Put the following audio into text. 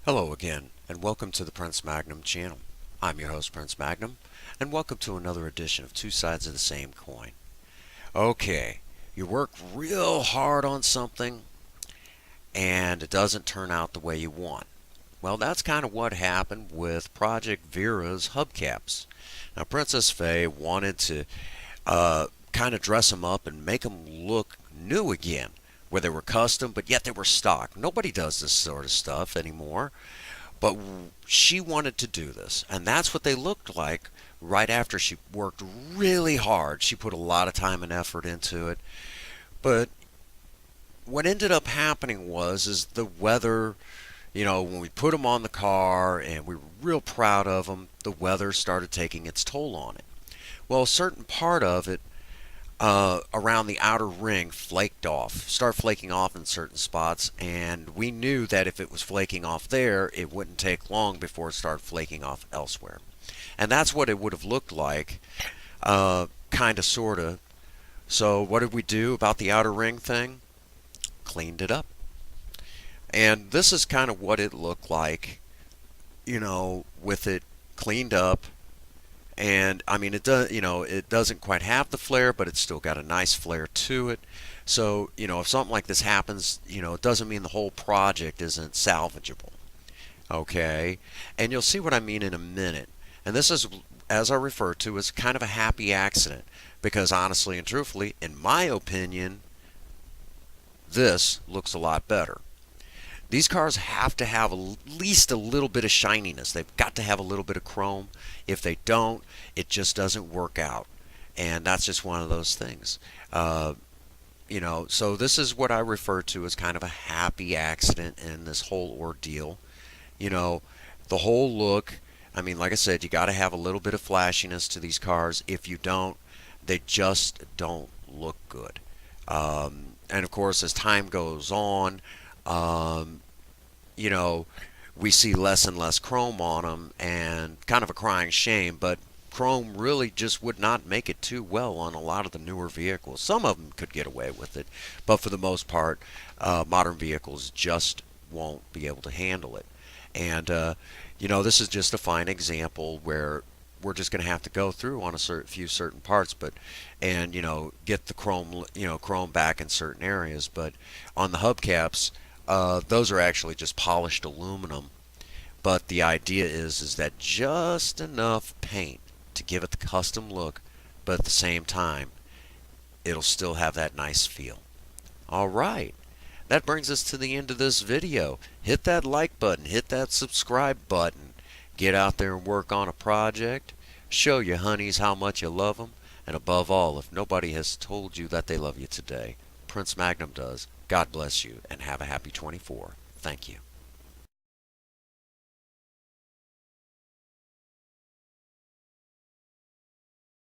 Hello again, and welcome to the Prince Magnum channel. I'm your host, Prince Magnum, and welcome to another edition of Two Sides of the Same Coin. Okay, you work real hard on something, and it doesn't turn out the way you want. Well, that's kind of what happened with Project Vera's hubcaps. Now, Princess Faye wanted to kind of dress them up and make them look new again, where they were custom, but yet they were stock. Nobody does this sort of stuff anymore. But she wanted to do this, and that's what they looked like right after she worked really hard. She put a lot of time and effort into it. But what ended up happening is the weather, when we put them on the car and we were real proud of them, the weather started taking its toll on it. Well, a certain part of it around the outer ring started flaking off in certain spots, and we knew that if it was flaking off there, it wouldn't take long before it started flaking off elsewhere. And that's what it would have looked like, kind of, sort of. So what did we do about the outer ring thing? Cleaned it up. And this is kind of what it looked like, with it cleaned up. And I mean, it doesn't quite have the flare, but it's still got a nice flare to it. So, if something like this happens, it doesn't mean the whole project isn't salvageable. Okay? And you'll see what I mean in a minute. And this is, as I refer to, as kind of a happy accident. Because honestly and truthfully, in my opinion, this looks a lot better. These cars have to have at least a little bit of shininess. They've got to have a little bit of chrome. If they don't, it just doesn't work out. And that's just one of those things. So this is what I refer to as kind of a happy accident in this whole ordeal. The whole look, I mean, like I said, you got to have a little bit of flashiness to these cars. If you don't, they just don't look good. And of course, as time goes on, we see less and less chrome on them, and kind of a crying shame, but chrome really just would not make it too well on a lot of the newer vehicles. Some of them could get away with it, but for the most part, modern vehicles just won't be able to handle it. And, this is just a fine example where we're just going to have to go through on a few certain parts, and get the chrome back in certain areas. But on the hubcaps, those are actually just polished aluminum. But the idea is that just enough paint to give it the custom look, but at the same time, it'll still have that nice feel. All right. That brings us to the end of this video. Hit that like button, hit that subscribe button. Get out there and work on a project. Show your honeys how much you love them. And above all, if nobody has told you that they love you today, Prince Magnum does. God bless you, and have a happy 24. Thank you.